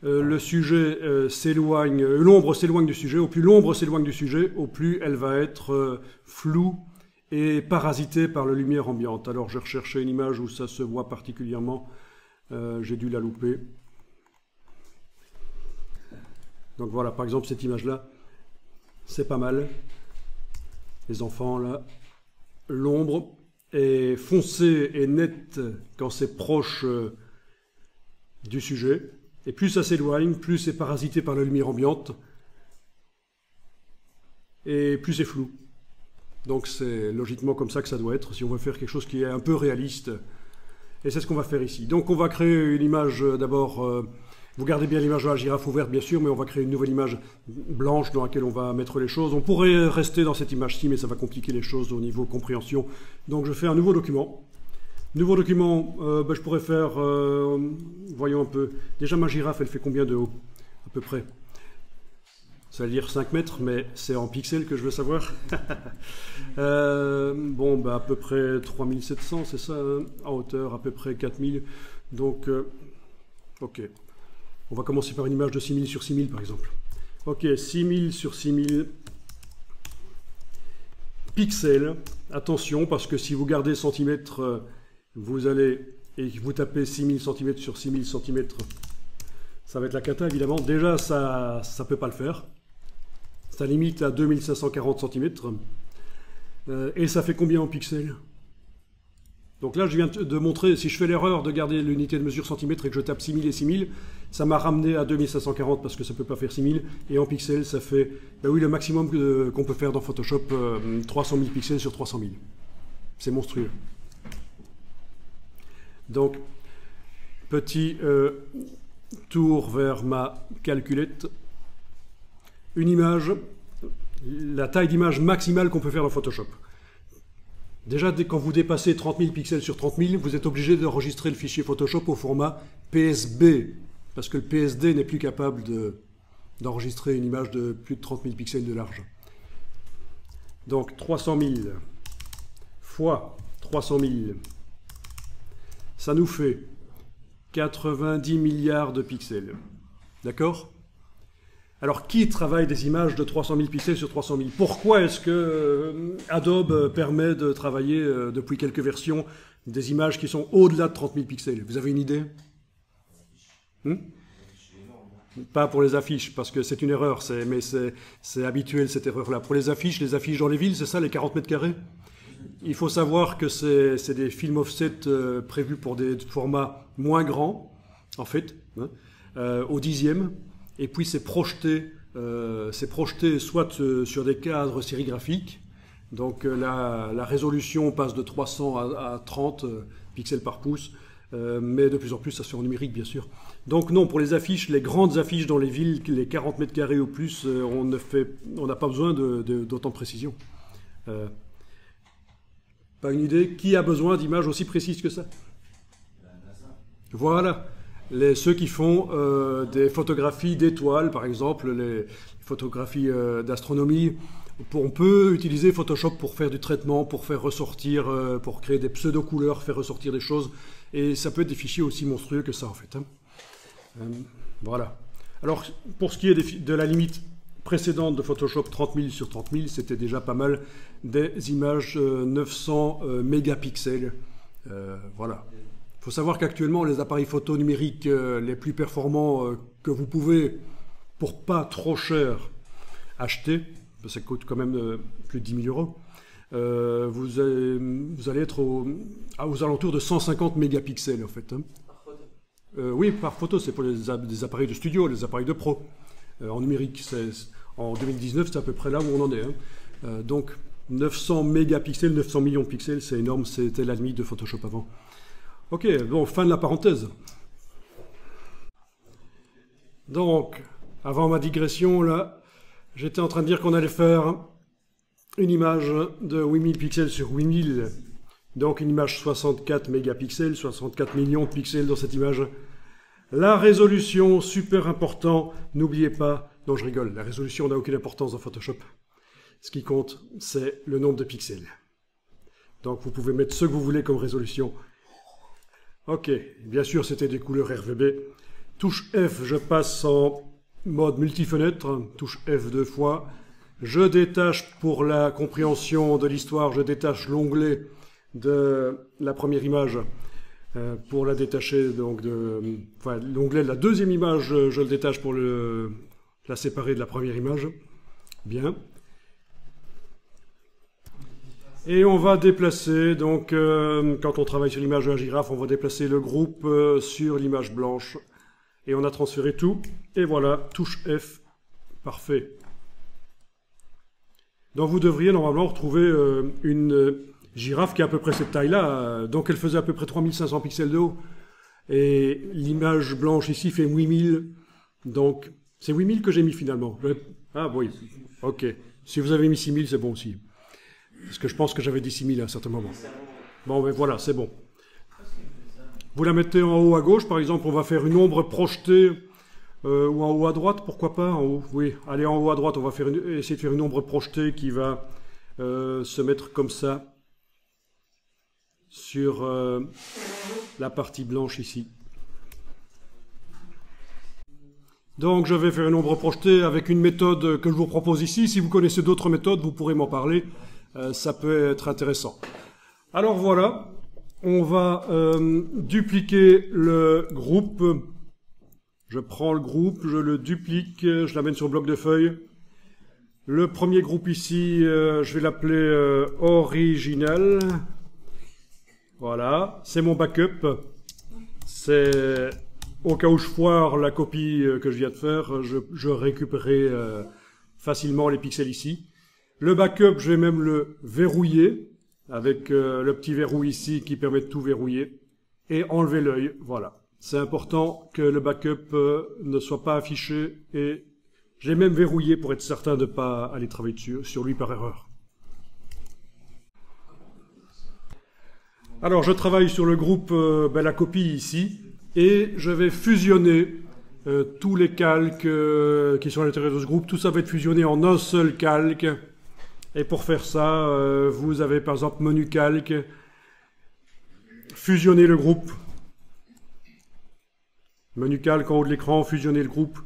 le sujet s'éloigne, l'ombre s'éloigne du sujet, au plus l'ombre s'éloigne du sujet, au plus elle va être floue et parasitée par la lumière ambiante. Alors je recherchais une image où ça se voit particulièrement, j'ai dû la louper. Donc voilà, par exemple cette image-là, c'est pas mal. Les enfants là, l'ombre est foncée et nette quand c'est proche du sujet. Et plus ça s'éloigne, plus c'est parasité par la lumière ambiante. Et plus c'est flou. Donc c'est logiquement comme ça que ça doit être, si on veut faire quelque chose qui est un peu réaliste. Et c'est ce qu'on va faire ici. Donc on va créer une image d'abord, vous gardez bien l'image de la girafe ouverte bien sûr, mais on va créer une nouvelle image blanche dans laquelle on va mettre les choses. On pourrait rester dans cette image-ci, mais ça va compliquer les choses au niveau compréhension. Donc je fais un nouveau document. Nouveau document, je pourrais faire, voyons un peu, déjà ma girafe elle fait combien de haut à peu près? Ça veut dire 5 mètres, mais c'est en pixels que je veux savoir. Bon, à peu près 3700, c'est ça, hein, en hauteur, à peu près 4000. Donc, ok. On va commencer par une image de 6000 sur 6000, par exemple. Ok, 6000 sur 6000 pixels. Attention, parce que si vous gardez centimètres, vous allez, et vous tapez 6000 cm sur 6000 cm, ça va être la cata, évidemment. Déjà, ça ne peut pas le faire. Ça limite à 2540 cm. Et ça fait combien en pixels? Donc là, je viens de montrer, si je fais l'erreur de garder l'unité de mesure centimètre et que je tape 6000 et 6000, ça m'a ramené à 2540 parce que ça ne peut pas faire 6000. Et en pixels, ça fait, ben oui, le maximum qu'on peut faire dans Photoshop, 300 000 pixels sur 300 000. C'est monstrueux. Donc, petit tour vers ma calculette. Une image, la taille d'image maximale qu'on peut faire dans Photoshop. Déjà, quand vous dépassez 30 000 pixels sur 30 000, vous êtes obligé d'enregistrer le fichier Photoshop au format PSB, parce que le PSD n'est plus capable d'enregistrer une image de plus de 30 000 pixels de large. Donc 300 000 fois 300 000, ça nous fait 90 milliards de pixels. D'accord ? Alors, qui travaille des images de 300 000 pixels sur 300 000? Pourquoi est-ce que Adobe permet de travailler, depuis quelques versions, des images qui sont au-delà de 30 000 pixels? Vous avez une idée? Pas pour les affiches, parce que c'est une erreur, mais c'est habituel cette erreur-là. Pour les affiches dans les villes, c'est ça, les 40 mètres carrés? Il faut savoir que c'est des films offset prévus pour des formats moins grands, en fait, hein, au dixième. Et puis c'est projeté soit sur des cadres sérigraphiques, donc la résolution passe de 300 à 30 pixels par pouce, mais de plus en plus ça se fait en numérique bien sûr. Donc non, pour les affiches, les grandes affiches dans les villes, les 40 mètres carrés ou plus, on n'a pas besoin d'autant de précision. Pas une idée? Qui a besoin d'images aussi précises que ça? Voilà. Ceux qui font des photographies d'étoiles, par exemple, les photographies d'astronomie, on peut utiliser Photoshop pour faire du traitement, pour faire ressortir, pour créer des pseudo-couleurs, faire ressortir des choses, et ça peut être des fichiers aussi monstrueux que ça, en fait. Hein. Voilà. Alors, pour ce qui est de la limite précédente de Photoshop 30 000 sur 30 000, c'était déjà pas mal, des images 900 mégapixels. Voilà. Il faut savoir qu'actuellement, les appareils photo numériques les plus performants que vous pouvez, pour pas trop cher, acheter, ça coûte quand même plus de 10 000 €, vous allez être aux alentours de 150 mégapixels, en fait. Hein. Par photo? Oui, par photo, c'est pour des appareils de studio, les appareils de pro. En numérique, en 2019, c'est à peu près là où on en est. Hein. Donc, 900 mégapixels, 900 millions de pixels, c'est énorme, c'était la limite de Photoshop avant. Ok, bon, fin de la parenthèse. Donc, avant ma digression, là, j'étais en train de dire qu'on allait faire une image de 8000 pixels sur 8000. Donc, une image 64 mégapixels, 64 millions de pixels dans cette image. La résolution, super important, n'oubliez pas, non je rigole, la résolution n'a aucune importance dans Photoshop. Ce qui compte, c'est le nombre de pixels. Donc, vous pouvez mettre ce que vous voulez comme résolution. Ok, bien sûr c'était des couleurs RGB. Touche F, je passe en mode multifenêtre, touche F 2 fois. Je détache pour la compréhension de l'histoire, je détache l'onglet de la première image pour la détacher, donc l'onglet de la deuxième image, je le détache pour la séparer de la première image. Bien. Et on va déplacer, donc quand on travaille sur l'image de la girafe, on va déplacer le groupe sur l'image blanche. Et on a transféré tout. Et voilà, touche F, parfait. Donc vous devriez normalement retrouver une girafe qui est à peu près cette taille-là. Donc elle faisait à peu près 3500 pixels de haut. Et l'image blanche ici fait 8000. Donc c'est 8000 que j'ai mis finalement. Ah oui, ok. Si vous avez mis 6000, c'est bon aussi. Parce que je pense que j'avais dit 6000 à un certain moment. Bon, ben voilà, c'est bon. Vous la mettez en haut à gauche, par exemple, on va faire une ombre projetée, ou en haut à droite, pourquoi pas, en haut, oui. Allez, en haut à droite, on va essayer de faire une ombre projetée qui va se mettre comme ça sur la partie blanche ici. Donc je vais faire une ombre projetée avec une méthode que je vous propose ici. Si vous connaissez d'autres méthodes, vous pourrez m'en parler. Ça peut être intéressant. Alors voilà, on va dupliquer le groupe. Je prends le groupe, je le duplique, je l'amène sur le bloc de feuilles. Le premier groupe ici, je vais l'appeler original. Voilà, c'est mon backup. C'est au cas où je foire la copie que je viens de faire, je récupérerai facilement les pixels ici. Le backup, je vais même le verrouiller avec le petit verrou ici qui permet de tout verrouiller et enlever l'œil. Voilà. C'est important que le backup ne soit pas affiché et j'ai même verrouillé pour être certain de ne pas aller travailler dessus, sur lui par erreur. Alors je travaille sur le groupe, la copie ici, et je vais fusionner tous les calques qui sont à l'intérieur de ce groupe. Tout ça va être fusionné en un seul calque. Et pour faire ça, vous avez par exemple menu calque, fusionner le groupe. Menu calque en haut de l'écran, fusionner le groupe.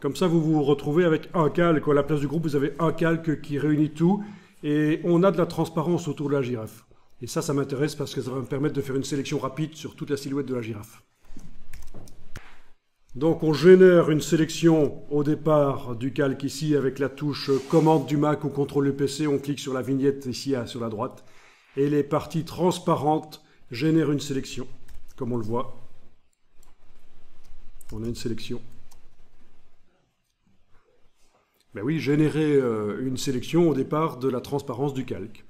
Comme ça, vous vous retrouvez avec un calque. À la place du groupe, vous avez un calque qui réunit tout. Et on a de la transparence autour de la girafe. Et ça m'intéresse parce que ça va me permettre de faire une sélection rapide sur toute la silhouette de la girafe. Donc on génère une sélection au départ du calque ici avec la touche commande du Mac ou contrôle du PC. On clique sur la vignette ici sur la droite. Et les parties transparentes génèrent une sélection, comme on le voit. On a une sélection. Ben oui, générer une sélection au départ de la transparence du calque.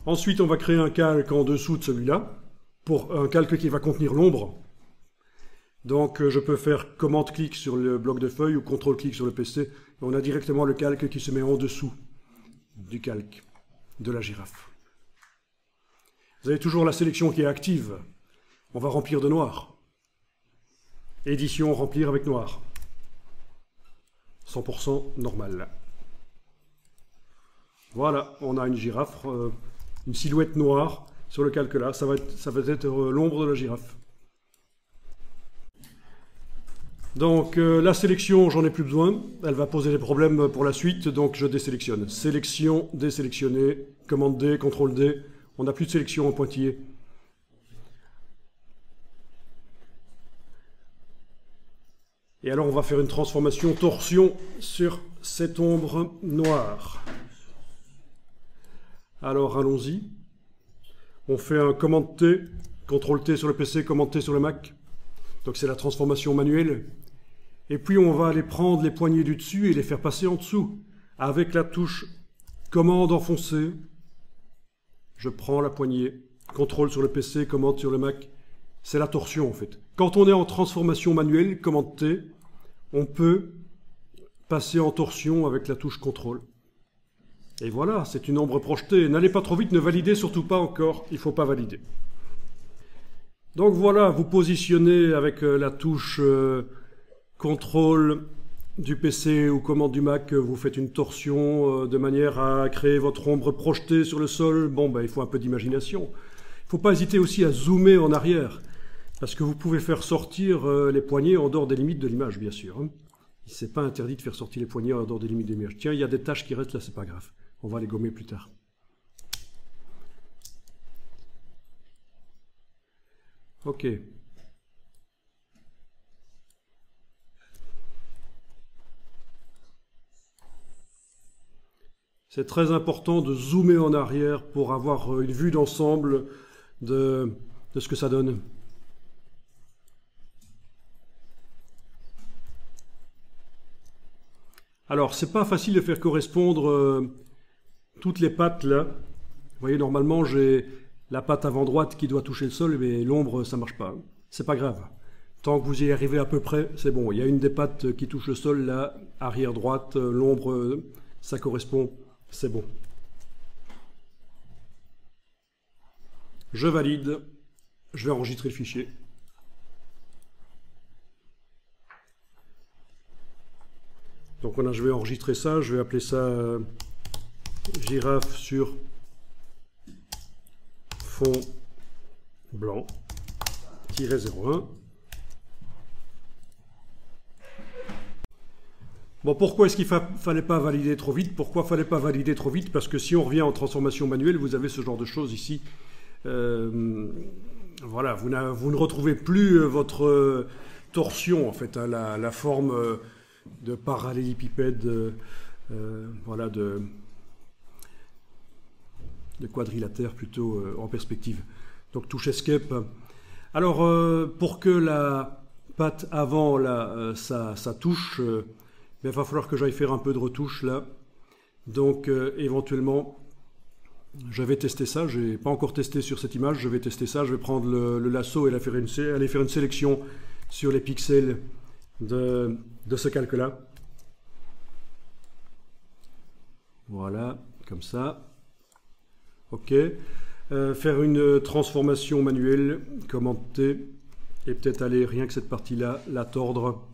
Ensuite, on va créer un calque en dessous de celui-là, pour un calque qui va contenir l'ombre. Donc, je peux faire commande-clic sur le bloc de feuilles ou contrôle-clic sur le PC. Et on a directement le calque qui se met en dessous du calque de la girafe. Vous avez toujours la sélection qui est active. On va remplir de noir. Édition, remplir avec noir. 100% normal. Voilà, on a une girafe, une silhouette noire sur le calque là. Ça va être l'ombre de la girafe. Donc la sélection, j'en ai plus besoin. Elle va poser des problèmes pour la suite, donc je désélectionne. Sélection, désélectionner, commande D, contrôle D. On n'a plus de sélection en pointillé. Et alors on va faire une transformation torsion sur cette ombre noire. Alors allons-y. On fait un commande T, contrôle T sur le PC, commande T sur le Mac. Donc c'est la transformation manuelle. Et puis on va aller prendre les poignées du dessus et les faire passer en dessous. Avec la touche commande enfoncée, je prends la poignée, contrôle sur le PC, commande sur le Mac. C'est la torsion en fait. Quand on est en transformation manuelle, commande T, on peut passer en torsion avec la touche contrôle. Et voilà, c'est une ombre projetée. N'allez pas trop vite, ne validez surtout pas encore, il ne faut pas valider. Donc voilà, vous positionnez avec la touche contrôle du PC ou commande du Mac, vous faites une torsion de manière à créer votre ombre projetée sur le sol. Bon, ben, il faut un peu d'imagination. Il ne faut pas hésiter aussi à zoomer en arrière, parce que vous pouvez faire sortir les poignées en dehors des limites de l'image, bien sûr. Hein. Ce n'est pas interdit de faire sortir les poignées en dehors des limites de l'image. Tiens, il y a des taches qui restent là, c'est pas grave. On va les gommer plus tard. Ok. C'est très important de zoomer en arrière pour avoir une vue d'ensemble de ce que ça donne. Alors, c'est pas facile de faire correspondre toutes les pattes là. Vous voyez, normalement, j'ai la patte avant droite qui doit toucher le sol, mais l'ombre, ça marche pas. C'est pas grave. Tant que vous y arrivez à peu près, c'est bon. Il y a une des pattes qui touche le sol, là, arrière droite, l'ombre, ça correspond, c'est bon. Je valide. Je vais enregistrer le fichier. Donc voilà, je vais enregistrer ça, je vais appeler ça girafe sur fond blanc -01. Bon, pourquoi est-ce qu'il fallait pas valider trop vite? Pourquoi fallait pas valider trop vite? Parce que si on revient en transformation manuelle, vous avez ce genre de choses ici. Voilà, vous ne retrouvez plus votre torsion, en fait, hein, la forme de parallélépipède, voilà, de quadrilatère plutôt en perspective. Donc touche Escape. Alors, pour que la patte avant, là, ça touche, il va falloir que j'aille faire un peu de retouche, là. Donc, éventuellement, je vais tester ça. Je n'ai pas encore testé sur cette image. Je vais tester ça. Je vais prendre le lasso et aller faire une sélection sur les pixels de ce calque-là. Voilà, comme ça. OK. Faire une transformation manuelle, commenter, et peut-être aller, rien que cette partie-là, la tordre.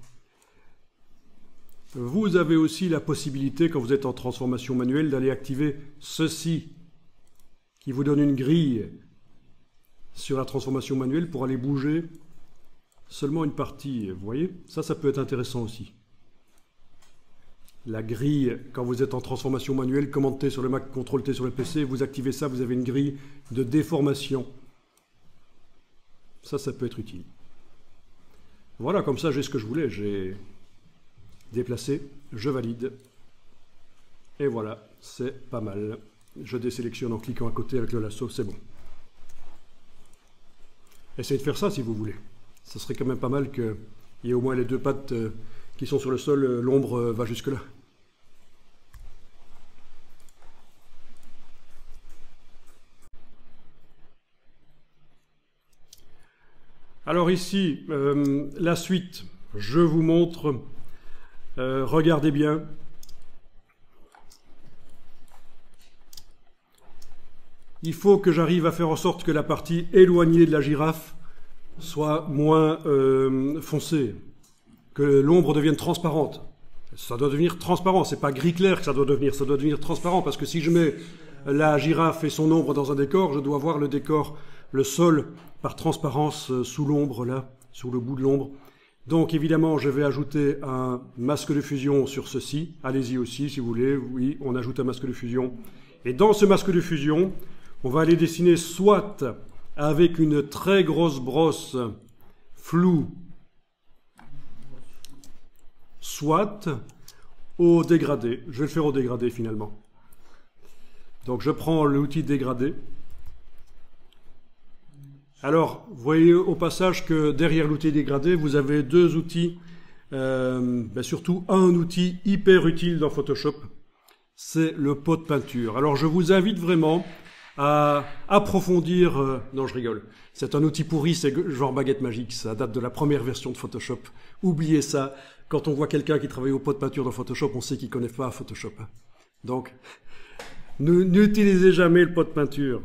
Vous avez aussi la possibilité, quand vous êtes en transformation manuelle, d'aller activer ceci, qui vous donne une grille sur la transformation manuelle pour aller bouger seulement une partie. Vous voyez, ça peut être intéressant aussi. La grille, quand vous êtes en transformation manuelle, Command T sur le Mac, Ctrl T sur le PC, vous activez ça, vous avez une grille de déformation. Ça peut être utile. Voilà, comme ça j'ai ce que je voulais. J'ai déplacé, je valide. Et voilà, c'est pas mal. Je désélectionne en cliquant à côté avec le lasso, c'est bon. Essayez de faire ça si vous voulez. Ce serait quand même pas mal qu'il y ait au moins les deux pattes qui sont sur le sol, l'ombre va jusque-là. Alors ici, la suite, je vous montre, regardez bien. Il faut que j'arrive à faire en sorte que la partie éloignée de la girafe soit moins foncée, que l'ombre devienne transparente. Ça doit devenir transparent, c'est pas gris clair que ça doit devenir transparent, parce que si je mets la girafe et son ombre dans un décor, je dois voir le décor, le sol, par transparence sous l'ombre, là, sous le bout de l'ombre. Donc évidemment, je vais ajouter un masque de fusion sur ceci. Allez-y aussi, si vous voulez. Oui, on ajoute un masque de fusion. Et dans ce masque de fusion, on va aller dessiner soit avec une très grosse brosse floue, soit au dégradé. Je vais le faire au dégradé finalement. Donc je prends l'outil dégradé. Alors, vous voyez au passage que derrière l'outil dégradé, vous avez deux outils, surtout un outil hyper utile dans Photoshop, c'est le pot de peinture. Alors je vous invite vraiment à approfondir... non, je rigole. C'est un outil pourri, c'est genre baguette magique. Ça date de la première version de Photoshop. Oubliez ça. Quand on voit quelqu'un qui travaille au pot de peinture dans Photoshop, on sait qu'il ne connaît pas Photoshop. Donc, n'utilisez jamais le pot de peinture.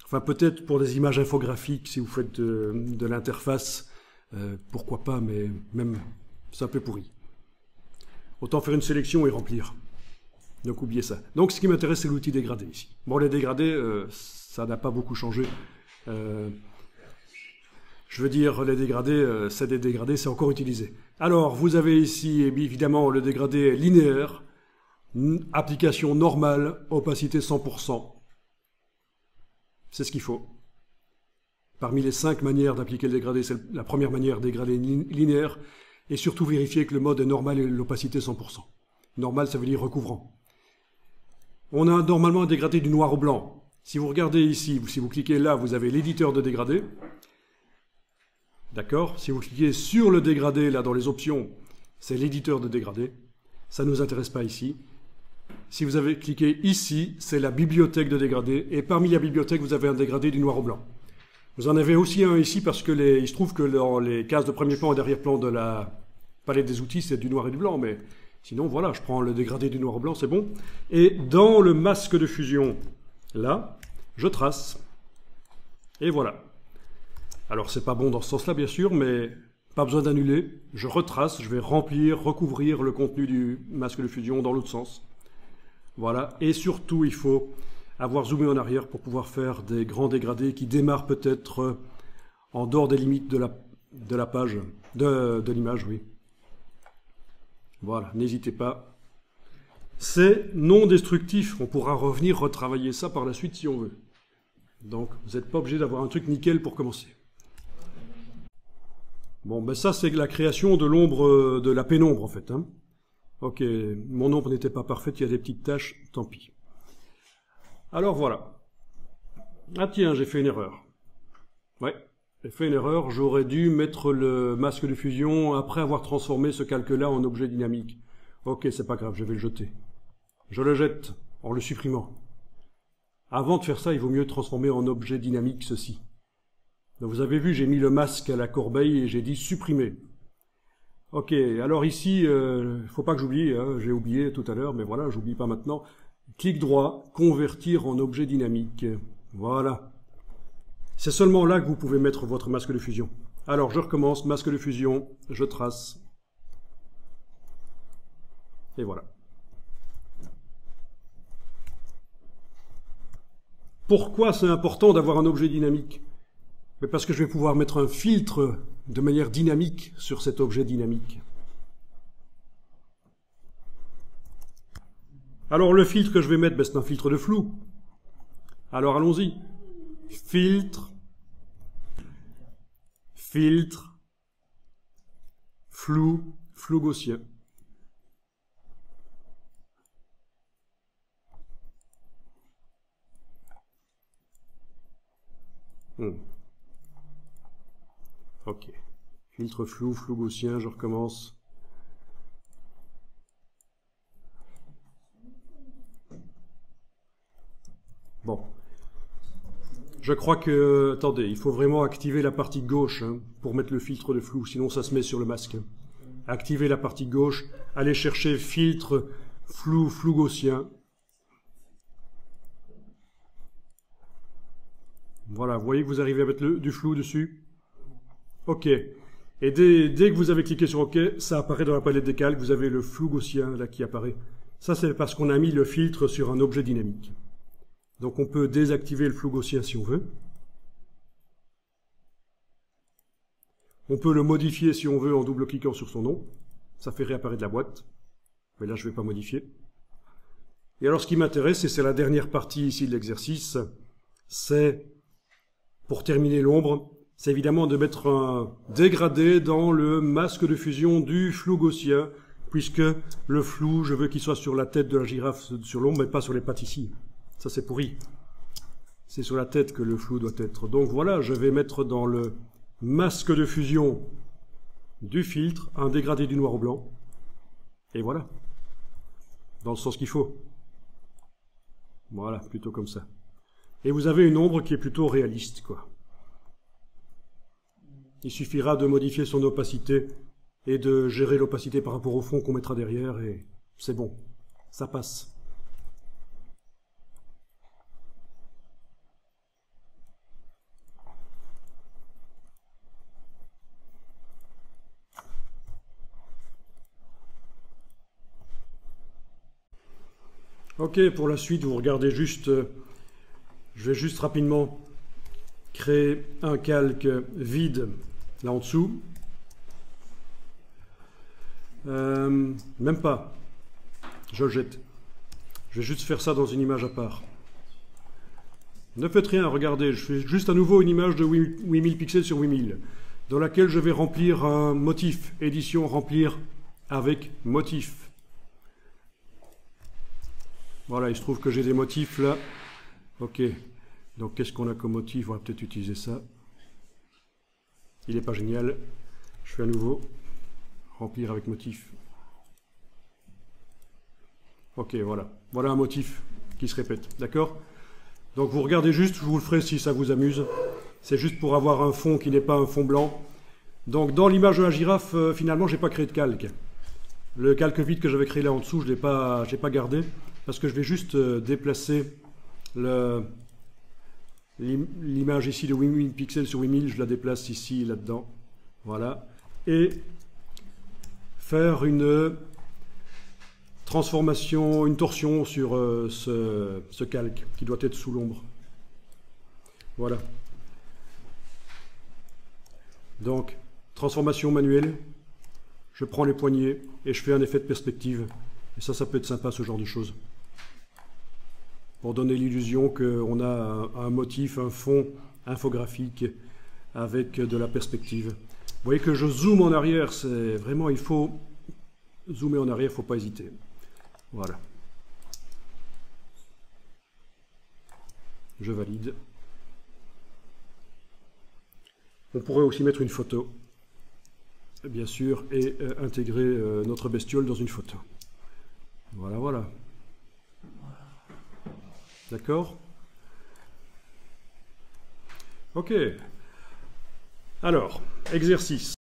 Enfin, peut-être pour des images infographiques, si vous faites de l'interface, pourquoi pas, mais même, c'est un peu pourri. Autant faire une sélection et remplir. Donc oubliez ça. Donc ce qui m'intéresse, c'est l'outil dégradé ici. Bon, les dégradés, ça n'a pas beaucoup changé. Je veux dire, les dégradés, c'est des dégradés, c'est encore utilisé. Alors, vous avez ici, évidemment, le dégradé linéaire, application normale, opacité 100%. C'est ce qu'il faut. Parmi les 5 manières d'appliquer le dégradé, c'est la première manière, dégradé linéaire, et surtout vérifier que le mode est normal et l'opacité 100%. Normal, ça veut dire recouvrant. On a normalement un dégradé du noir au blanc. Si vous regardez ici, si vous cliquez là, vous avez l'éditeur de dégradé. D'accord? Si vous cliquez sur le dégradé, là, dans les options, c'est l'éditeur de dégradé. ça ne nous intéresse pas ici. Si vous avez cliqué ici, c'est la bibliothèque de dégradés, et parmi la bibliothèque, vous avez un dégradé du noir au blanc. Vous en avez aussi un ici parce que il se trouve que dans les cases de premier plan et d'arrière-plan de la palette des outils, c'est du noir et du blanc, mais sinon, voilà, je prends le dégradé du noir au blanc, c'est bon. Et dans le masque de fusion, là, je trace. Et voilà. Alors, c'est pas bon dans ce sens-là, bien sûr, mais pas besoin d'annuler. Je retrace, je vais remplir, recouvrir le contenu du masque de fusion dans l'autre sens. Voilà. Et surtout, il faut avoir zoomé en arrière pour pouvoir faire des grands dégradés qui démarrent peut-être en dehors des limites de la page, de l'image, oui. Voilà, n'hésitez pas. C'est non destructif. On pourra revenir retravailler ça par la suite si on veut. Donc, vous n'êtes pas obligé d'avoir un truc nickel pour commencer. Bon, ben ça, c'est la création de l'ombre, de la pénombre, en fait. Hein. Ok, mon ombre n'était pas parfaite, il y a des petites taches, tant pis. Alors, voilà. Ah tiens, j'ai fait une erreur. Ouais, j'ai fait une erreur, j'aurais dû mettre le masque de fusion après avoir transformé ce calque-là en objet dynamique. Ok, c'est pas grave, je vais le jeter. Je le jette en le supprimant. Avant de faire ça, il vaut mieux transformer en objet dynamique ceci. Donc vous avez vu, j'ai mis le masque à la corbeille et j'ai dit supprimer. Ok, alors ici, faut pas que j'oublie, hein, j'ai oublié tout à l'heure, mais voilà, j'oublie pas maintenant. Clic droit, convertir en objet dynamique. Voilà. C'est seulement là que vous pouvez mettre votre masque de fusion. Alors je recommence, masque de fusion, je trace. Et voilà. Pourquoi c'est important d'avoir un objet dynamique? Mais parce que je vais pouvoir mettre un filtre de manière dynamique sur cet objet dynamique. Alors le filtre que je vais mettre, ben, c'est un filtre de flou. Alors allons-y. Filtre, filtre, flou, flou gaussien. Ok. Filtre flou, flou gaussien, je recommence. Bon. Je crois que... Attendez, il faut vraiment activer la partie gauche hein, pour mettre le filtre de flou, sinon ça se met sur le masque. Activez la partie gauche, allez chercher filtre flou, flou gaussien. Voilà, vous voyez que vous arrivez à mettre du flou dessus. OK. Et dès que vous avez cliqué sur OK, ça apparaît dans la palette des calques, vous avez le flou gaussien là qui apparaît. Ça, c'est parce qu'on a mis le filtre sur un objet dynamique. Donc on peut désactiver le flou gaussien si on veut. On peut le modifier si on veut en double-cliquant sur son nom. Ça fait réapparaître la boîte. Mais là, je ne vais pas modifier. Et alors, ce qui m'intéresse, et c'est la dernière partie ici de l'exercice, c'est, pour terminer l'ombre, c'est évidemment de mettre un dégradé dans le masque de fusion du flou gaussien, puisque le flou, je veux qu'il soit sur la tête de la girafe, sur l'ombre, mais pas sur les pattes ici. Ça, c'est pourri. C'est sur la tête que le flou doit être. Donc voilà, je vais mettre dans le masque de fusion du filtre un dégradé du noir au blanc. Et voilà. Dans le sens qu'il faut. Voilà, plutôt comme ça. Et vous avez une ombre qui est plutôt réaliste, quoi. Il suffira de modifier son opacité et de gérer l'opacité par rapport au fond qu'on mettra derrière et c'est bon. Ça passe. Ok, pour la suite, vous regardez juste, je vais juste rapidement créer un calque vide là en dessous. Même pas, je le jette. Je vais juste faire ça dans une image à part. Ne faites rien, regardez, je fais juste à nouveau une image de 8000 pixels sur 8000, dans laquelle je vais remplir un motif, édition remplir avec motif. Voilà, il se trouve que j'ai des motifs là. Ok, donc qu'est-ce qu'on a comme motif? On va peut-être utiliser ça. Il n'est pas génial. Je fais à nouveau. Remplir avec motif. Ok, voilà. Voilà un motif qui se répète, d'accord? Donc vous regardez juste, je vous le ferai si ça vous amuse. C'est juste pour avoir un fond qui n'est pas un fond blanc. Donc dans l'image de la girafe, finalement, j'ai pas créé de calque. Le calque vide que j'avais créé là en dessous, je l'ai pas gardé, parce que je vais juste déplacer l'image ici de 8000 pixels sur 8000, je la déplace ici, là-dedans. Voilà. Et faire une transformation, une torsion sur ce calque qui doit être sous l'ombre. Voilà. Donc, transformation manuelle, je prends les poignées et je fais un effet de perspective. Et ça peut être sympa, ce genre de choses. Pour donner l'illusion qu'on a un motif, un fond infographique avec de la perspective. Vous voyez que je zoome en arrière, c'est vraiment, il faut zoomer en arrière, il ne faut pas hésiter. Voilà. Je valide. On pourrait aussi mettre une photo, bien sûr, et intégrer notre bestiole dans une photo. Voilà, voilà. D'accord? Ok. Alors, exercice.